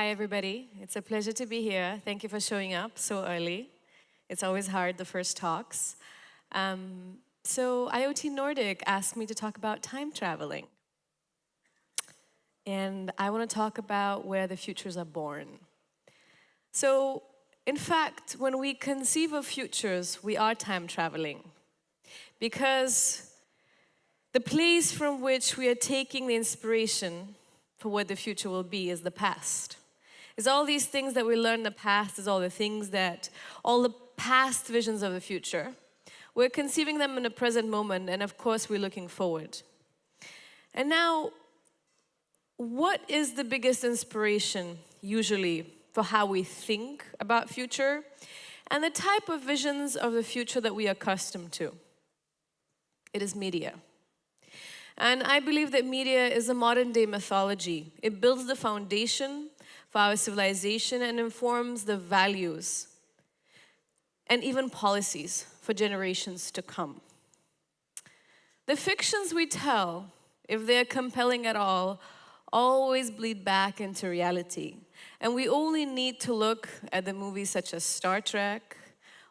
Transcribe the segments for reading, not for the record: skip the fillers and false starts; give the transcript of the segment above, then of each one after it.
Hi, everybody. It's a pleasure to be here. Thank you for showing up so early. It's always hard, the first talks. So IoT Nordic asked me to talk about time traveling. And I want to talk about where the futures are born. So, in fact, when we conceive of futures, we are time traveling. Because the place from which we are taking the inspiration for what the future will be is the past. It's all these things that we learned in the past, is all the past visions of the future. We're conceiving them in the present moment, and of course we're looking forward. And now, what is the biggest inspiration usually for how we think about future and the type of visions of the future that we are accustomed to? It is media. And I believe that media is a modern day mythology. It builds the foundation for our civilization and informs the values and even policies for generations to come. The fictions we tell, if they're compelling at all, always bleed back into reality. And we only need to look at the movies such as Star Trek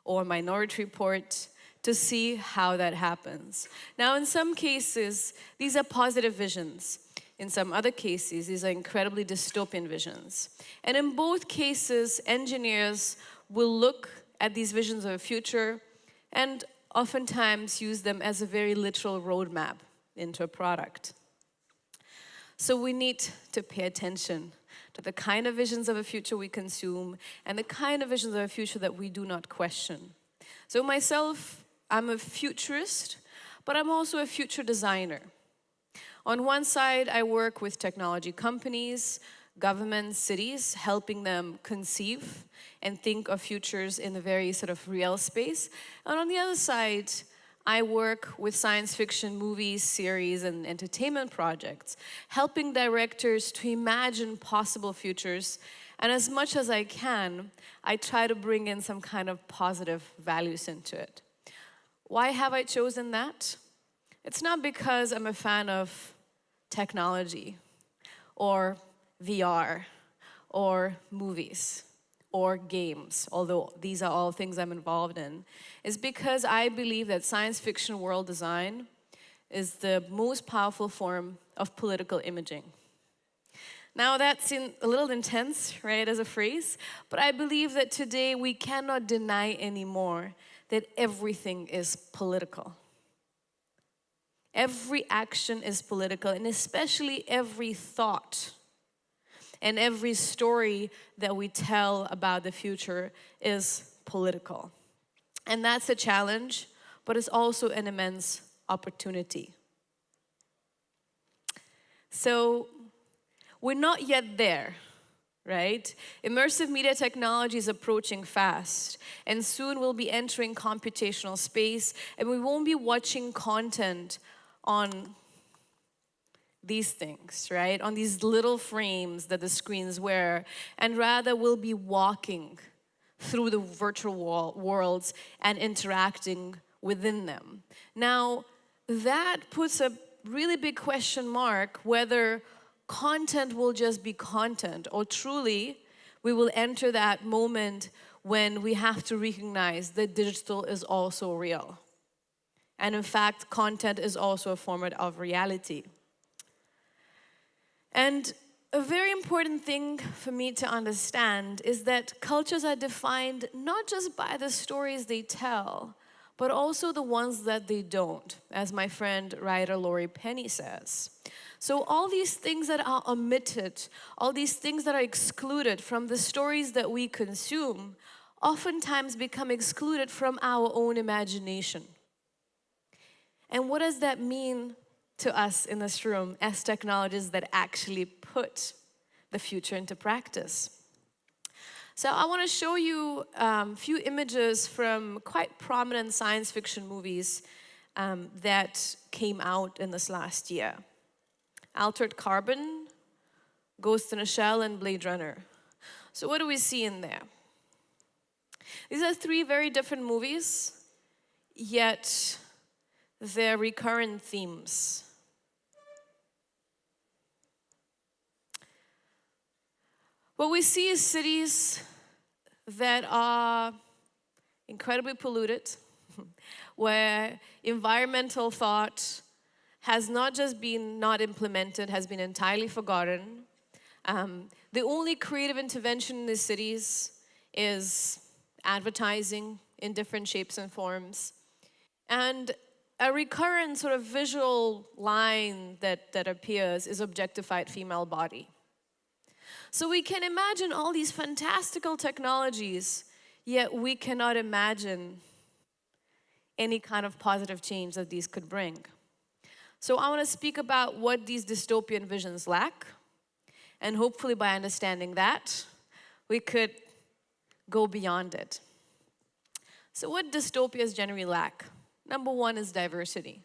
or Minority Report to see how that happens. Now, in some cases, these are positive visions. In some other cases, these are incredibly dystopian visions. And in both cases, engineers will look at these visions of a future and oftentimes use them as a very literal roadmap into a product. So we need to pay attention to the kind of visions of a future we consume and the kind of visions of a future that we do not question. So myself, I'm a futurist, but I'm also a future designer. On one side, I work with technology companies, governments, cities, helping them conceive and think of futures in a very sort of real space. And on the other side, I work with science fiction movies, series, and entertainment projects, helping directors to imagine possible futures. And as much as I can, I try to bring in some kind of positive values into it. Why have I chosen that? It's not because I'm a fan of technology or VR or movies or games, although these are all things I'm involved in. It's because I believe that science fiction world design is the most powerful form of political imaging. Now that's a little intense, right, as a phrase, but I believe that today we cannot deny anymore that everything is political. Every action is political, and especially every thought and every story that we tell about the future is political. And that's a challenge, but it's also an immense opportunity. So we're not yet there, right? Immersive media technology is approaching fast, and soon we'll be entering computational space, and we won't be watching content on these things, right? On these little frames that the screens wear, and rather we'll be walking through the virtual worlds and interacting within them. Now, that puts a really big question mark whether content will just be content, or truly we will enter that moment when we have to recognize that digital is also real. And in fact, content is also a form of reality. And a very important thing for me to understand is that cultures are defined not just by the stories they tell, but also the ones that they don't, as my friend writer Laurie Penny says. So all these things that are omitted, all these things that are excluded from the stories that we consume, oftentimes become excluded from our own imagination. And what does that mean to us in this room as technologists that actually put the future into practice? So I want to show you a few images from quite prominent science fiction movies that came out in this last year. Altered Carbon, Ghost in a Shell, and Blade Runner. So what do we see in there? These are three very different movies, yet they're recurrent themes. What we see is cities that are incredibly polluted, where environmental thought has not just been not implemented, has been entirely forgotten. The only creative intervention in these cities is advertising in different shapes and forms. And a recurrent sort of visual line that appears is objectified female body. So we can imagine all these fantastical technologies, yet we cannot imagine any kind of positive change that these could bring. So I want to speak about what these dystopian visions lack, and hopefully by understanding that, we could go beyond it. So what dystopias generally lack? Number one is diversity.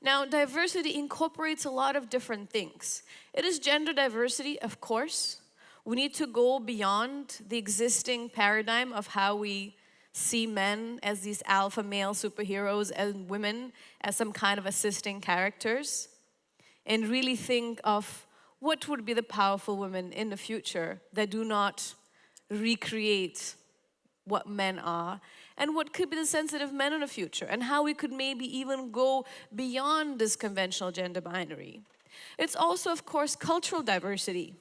Now, diversity incorporates a lot of different things. It is gender diversity, of course. We need to go beyond the existing paradigm of how we see men as these alpha male superheroes and women as some kind of assisting characters, and really think of what would be the powerful women in the future that do not recreate what men are, and what could be the sensitive men in the future, and how we could maybe even go beyond this conventional gender binary. It's also, of course, cultural diversity.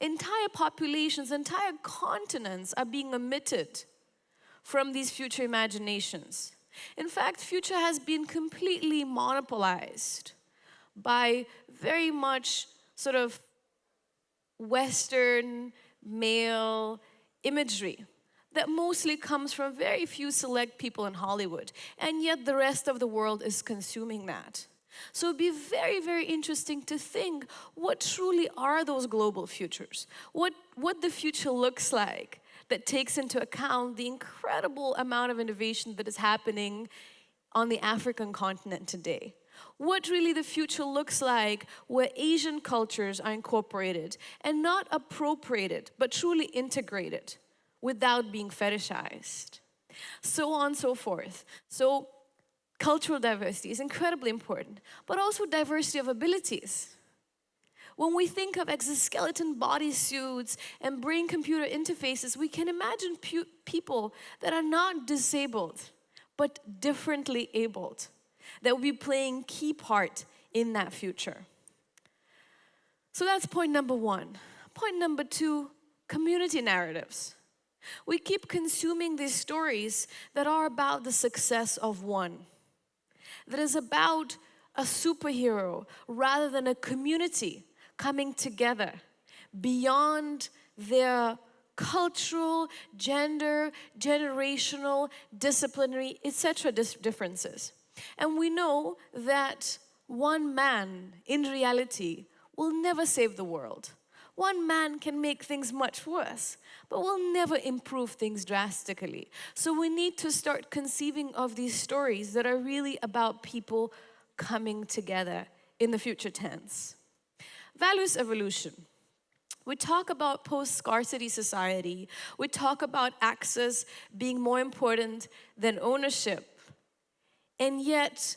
Entire populations, entire continents are being omitted from these future imaginations. In fact, future has been completely monopolized by very much sort of Western male imagery that mostly comes from very few select people in Hollywood, and yet the rest of the world is consuming that. So it'd be very, very interesting to think what truly are those global futures, what the future looks like that takes into account the incredible amount of innovation that is happening on the African continent today. What really the future looks like where Asian cultures are incorporated and not appropriated, but truly integrated without being fetishized. So on and so forth. So cultural diversity is incredibly important, but also diversity of abilities. When we think of exoskeleton bodysuits and brain-computer interfaces, we can imagine people that are not disabled, but differently abled, that will be playing key part in that future. So that's point number one. Point number two, community narratives. We keep consuming these stories that are about the success of one, that is about a superhero rather than a community coming together beyond their cultural, gender, generational, disciplinary, etc. differences. And we know that one man in reality will never save the world. One man can make things much worse, but will never improve things drastically. So we need to start conceiving of these stories that are really about people coming together in the future tense. Values evolution. We talk about post-scarcity society. We talk about access being more important than ownership. And yet,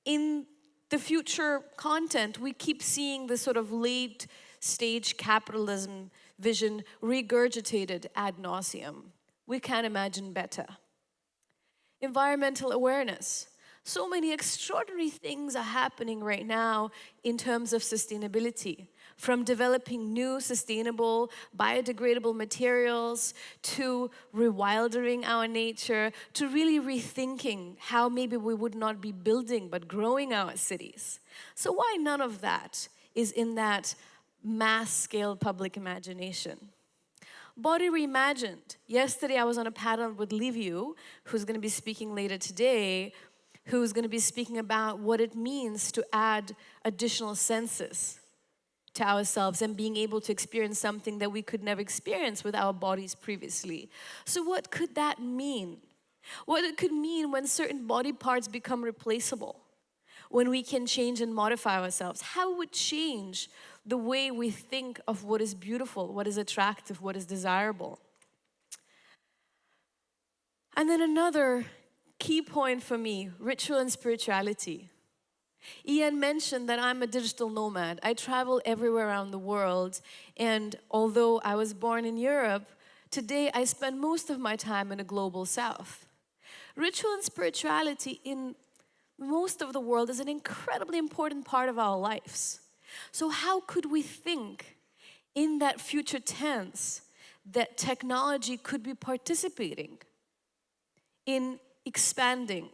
in the future content, we keep seeing this sort of late stage capitalism vision regurgitated ad nauseum. We can't imagine better. Environmental awareness. So many extraordinary things are happening right now in terms of sustainability, from developing new sustainable biodegradable materials to rewildering our nature to really rethinking how maybe we would not be building but growing our cities. So why none of that is in that mass scale public imagination? Body reimagined. Yesterday I was on a panel with Liviu, who's going to be speaking later today, who's going to be speaking about what it means to add additional senses to ourselves and being able to experience something that we could never experience with our bodies previously. So what could that mean? What it could mean when certain body parts become replaceable, when we can change and modify ourselves. How it would change the way we think of what is beautiful, what is attractive, what is desirable. And then another key point for me, ritual and spirituality. Ian mentioned that I'm a digital nomad. I travel everywhere around the world, and although I was born in Europe, today I spend most of my time in the global south. Ritual and spirituality in most of the world is an incredibly important part of our lives. So how could we think in that future tense that technology could be participating in expanding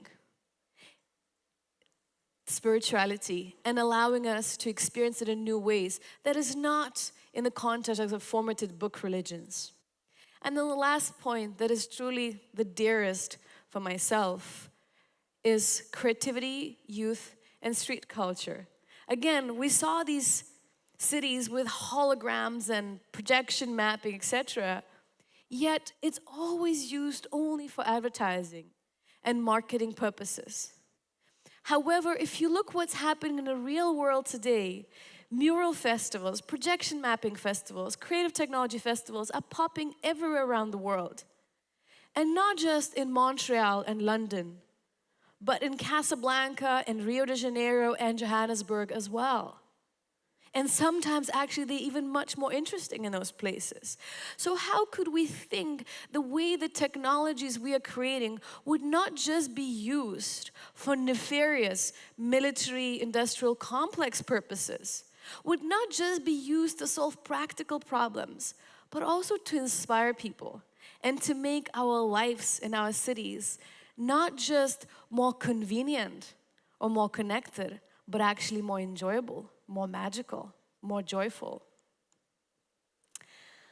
spirituality and allowing us to experience it in new ways that is not in the context of formative book religions? And then the last point that is truly the dearest for myself is creativity, youth, and street culture. Again, we saw these cities with holograms and projection mapping, etc. Yet it's always used only for advertising and marketing purposes. However, if you look what's happening in the real world today, mural festivals, projection mapping festivals, creative technology festivals are popping everywhere around the world. And not just in Montreal and London, but in Casablanca and Rio de Janeiro and Johannesburg as well. And sometimes actually they're even much more interesting in those places. So how could we think the way the technologies we are creating would not just be used for nefarious military industrial complex purposes, would not just be used to solve practical problems, but also to inspire people and to make our lives in our cities not just more convenient or more connected, but actually more enjoyable, more magical, more joyful.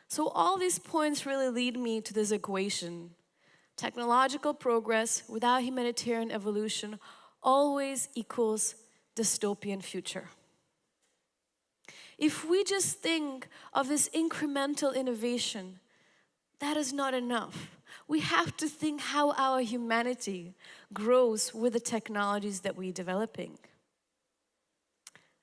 So all these points really lead me to this equation. Technological progress without humanitarian evolution always equals dystopian future. If we just think of this incremental innovation, that is not enough. We have to think how our humanity grows with the technologies that we're developing.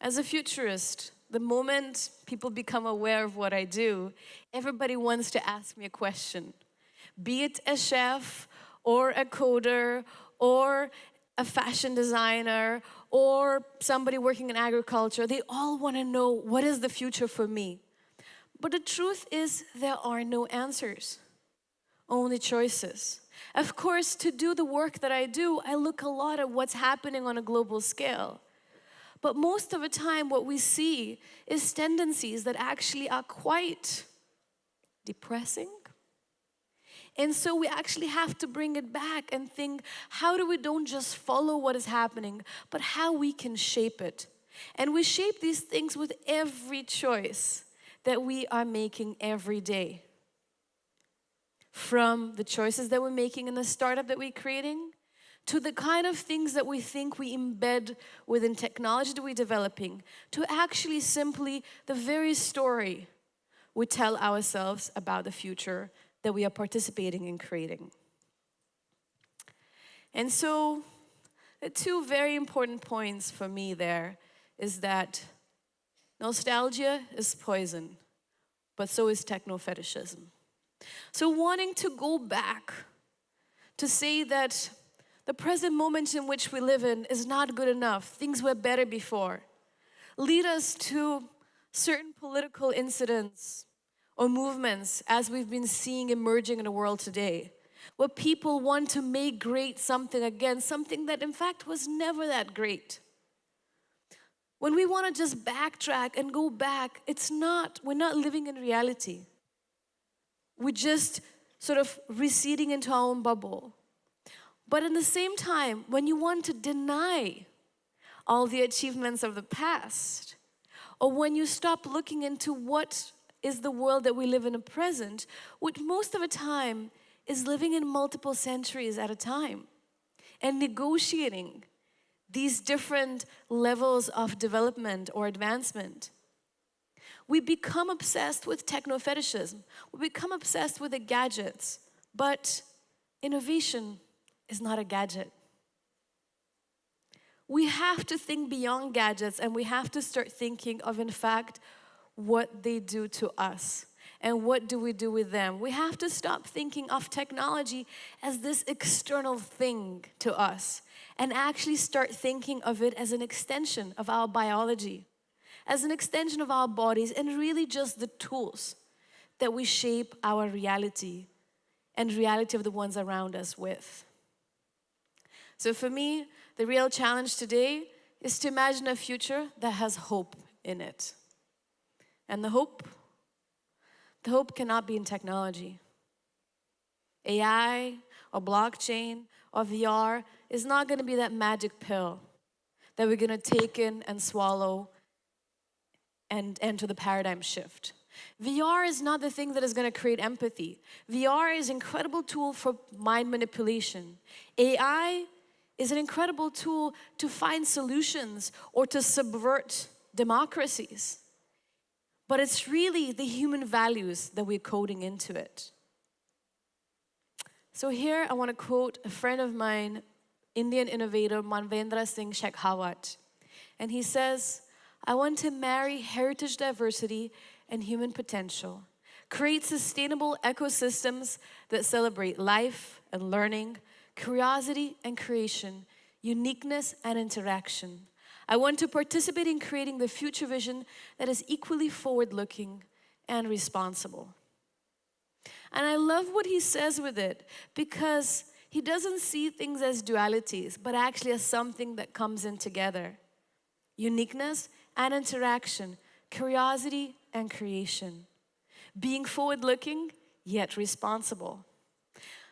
As a futurist, the moment people become aware of what I do, everybody wants to ask me a question. Be it a chef or a coder or a fashion designer or somebody working in agriculture, they all want to know, what is the future for me? But the truth is, there are no answers, only choices. Of course, to do the work that I do, I look a lot at what's happening on a global scale. But most of the time, what we see is tendencies that actually are quite depressing. And so we actually have to bring it back and think, how do we don't just follow what is happening, but how we can shape it. And we shape these things with every choice that we are making every day. From the choices that we're making in the startup that we're creating, to the kind of things that we think we embed within technology that we're developing, to actually simply the very story we tell ourselves about the future that we are participating in creating. And so the two very important points for me there is that nostalgia is poison, but so is techno-fetishism. So wanting to go back to say that the present moment in which we live in is not good enough, things were better before, lead us to certain political incidents or movements as we've been seeing emerging in the world today, where people want to make great something again, something that in fact was never that great. When we want to just backtrack and go back, we're not living in reality. We're just sort of receding into our own bubble. But at the same time, when you want to deny all the achievements of the past, or when you stop looking into what is the world that we live in the present, which most of the time is living in multiple centuries at a time and negotiating these different levels of development or advancement. We become obsessed with techno-fetishism. We become obsessed with the gadgets, but innovation is not a gadget. We have to think beyond gadgets, and we have to start thinking of, in fact, what they do to us and what do we do with them. We have to stop thinking of technology as this external thing to us and actually start thinking of it as an extension of our biology, as an extension of our bodies, and really just the tools that we shape our reality and reality of the ones around us with. So for me, the real challenge today is to imagine a future that has hope in it. And the hope cannot be in technology. AI or blockchain or VR is not going to be that magic pill that we're going to take in and swallow and enter the paradigm shift. VR is not the thing that is going to create empathy. VR is an incredible tool for mind manipulation. AI is an incredible tool to find solutions or to subvert democracies. But it's really the human values that we're coding into it. So here I want to quote a friend of mine, Indian innovator Manvendra Singh Shekhawat. And he says, "I want to marry heritage diversity and human potential, create sustainable ecosystems that celebrate life and learning, curiosity and creation, uniqueness and interaction. I want to participate in creating the future vision that is equally forward-looking and responsible." And I love what he says with it, because he doesn't see things as dualities, but actually as something that comes in together. Uniqueness and interaction, curiosity and creation. Being forward-looking, yet responsible.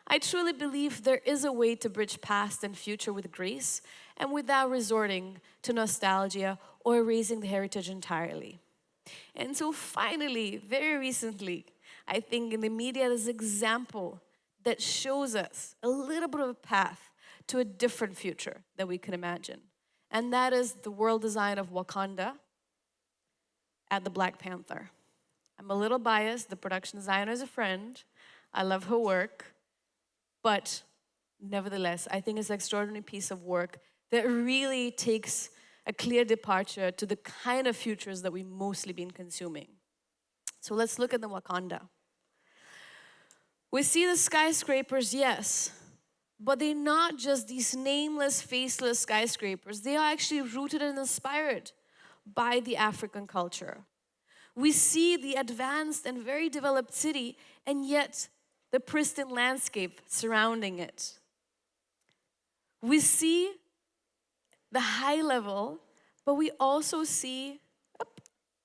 I truly believe there is a way to bridge past and future with grace and without resorting to nostalgia or erasing the heritage entirely. And so finally, very recently, I think in the media there's an example that shows us a little bit of a path to a different future that we can imagine. And that is the world design of Wakanda at the Black Panther. I'm a little biased. The production designer is a friend. I love her work. But nevertheless, I think it's an extraordinary piece of work that really takes a clear departure to the kind of futures that we've mostly been consuming. So let's look at the Wakanda. We see the skyscrapers, yes, but they're not just these nameless, faceless skyscrapers. They are actually rooted and inspired by the African culture. We see the advanced and very developed city, and yet the pristine landscape surrounding it. We see the high level, but we also see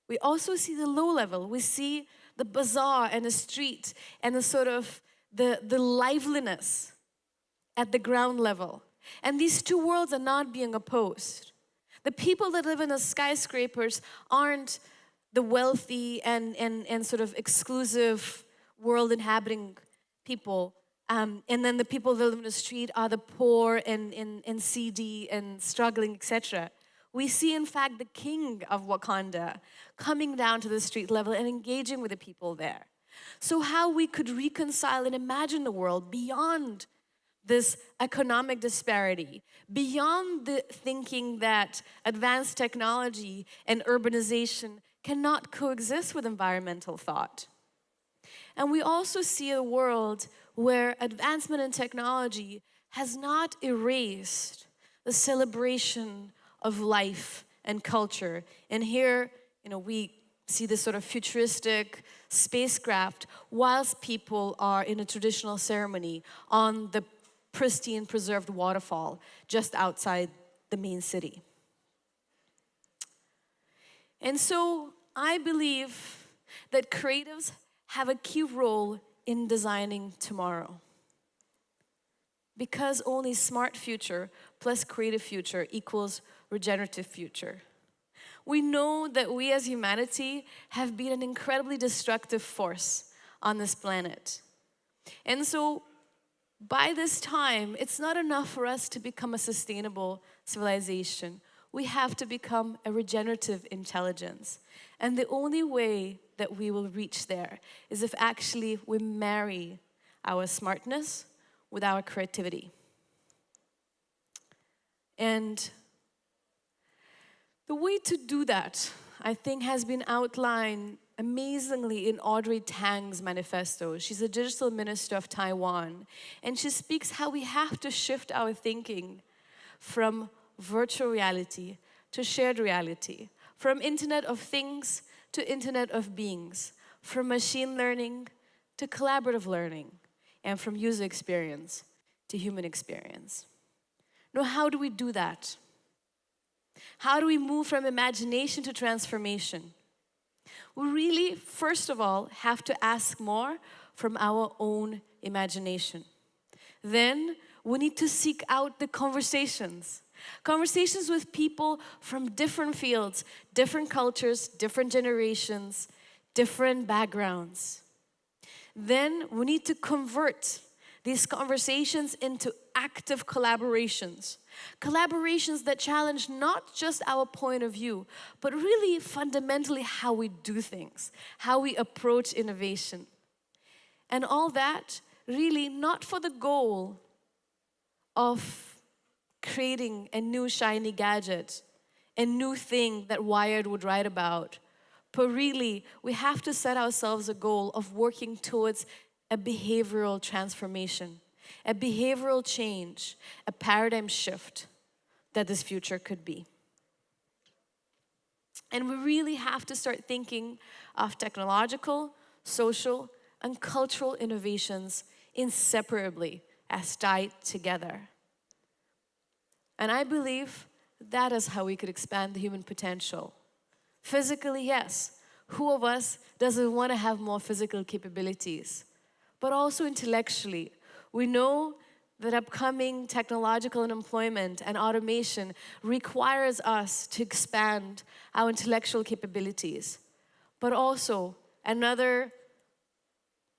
the low level. We see the bazaar and the street and the sort of the liveliness at the ground level. And these two worlds are not being opposed. The people that live in the skyscrapers aren't the wealthy and sort of exclusive world inhabiting people. And then the people that live in the street are the poor and seedy and struggling, etc. We see, in fact, the king of Wakanda coming down to the street level and engaging with the people there. So how we could reconcile and imagine the world beyond this economic disparity, beyond the thinking that advanced technology and urbanization cannot coexist with environmental thought. And we also see a world where advancement in technology has not erased the celebration of life and culture. And here, we see this sort of futuristic spacecraft whilst people are in a traditional ceremony on the pristine preserved waterfall just outside the main city. And so I believe that creatives have a key role in designing tomorrow. Because only smart future plus creative future equals regenerative future. We know that we as humanity have been an incredibly destructive force on this planet. And so by this time, it's not enough for us to become a sustainable civilization. We have to become a regenerative intelligence. And the only way that we will reach there is if actually we marry our smartness with our creativity. And the way to do that, I think, has been outlined amazingly in Audrey Tang's manifesto. She's a digital minister of Taiwan, and she speaks how we have to shift our thinking from virtual reality to shared reality, from Internet of Things to Internet of Beings, from machine learning to collaborative learning, and from user experience to human experience. Now, how do we do that? How do we move from imagination to transformation? We really, first of all, have to ask more from our own imagination. Then we need to seek out the conversations with people from different fields, different cultures, different generations, different backgrounds. Then we need to convert these conversations into active collaborations. Collaborations that challenge not just our point of view, but really fundamentally how we do things, how we approach innovation. And all that really not for the goal of creating a new shiny gadget, a new thing that Wired would write about, but really we have to set ourselves a goal of working towards a behavioral transformation, a behavioral change, a paradigm shift that this future could be. And we really have to start thinking of technological, social, and cultural innovations inseparably as tied together. And I believe that is how we could expand the human potential. Physically, yes. Who of us doesn't want to have more physical capabilities? But also intellectually. We know that upcoming technological employment and automation requires us to expand our intellectual capabilities. But also, another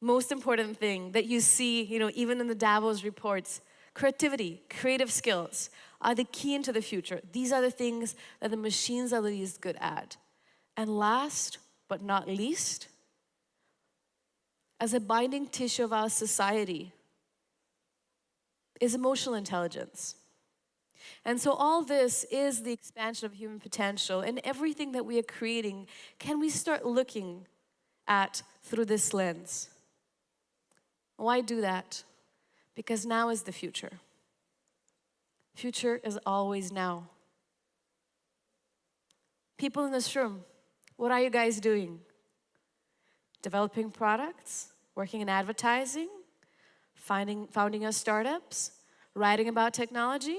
most important thing that you see, even in the Davos reports, creativity, creative skills are the key into the future. These are the things that the machines are the least good at. And last but not least, as a binding tissue of our society, is emotional intelligence. And so all this is the expansion of human potential, and everything that we are creating, can we start looking at through this lens? Why do that? Because now is the future. Future is always now. People in this room, what are you guys doing? Developing products, working in advertising, founding your startups, writing about technology?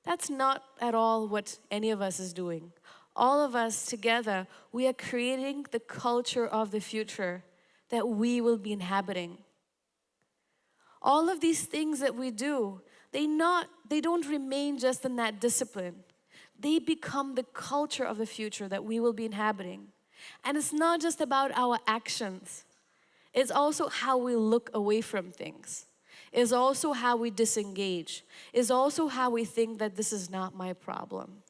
That's not at all what any of us is doing. All of us together, we are creating the culture of the future that we will be inhabiting. All of these things that we do, they don't remain just in that discipline. They become the culture of the future that we will be inhabiting. And it's not just about our actions. It's also how we look away from things. It's also how we disengage. It's also how we think that this is not my problem.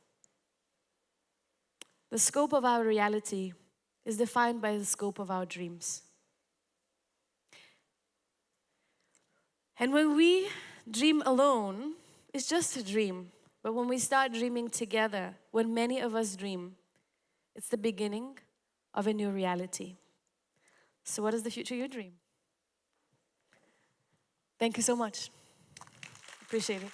The scope of our reality is defined by the scope of our dreams. And when we dream alone, it's just a dream. But when we start dreaming together, when many of us dream, it's the beginning of a new reality. So what is the future you dream? Thank you so much. Appreciate it.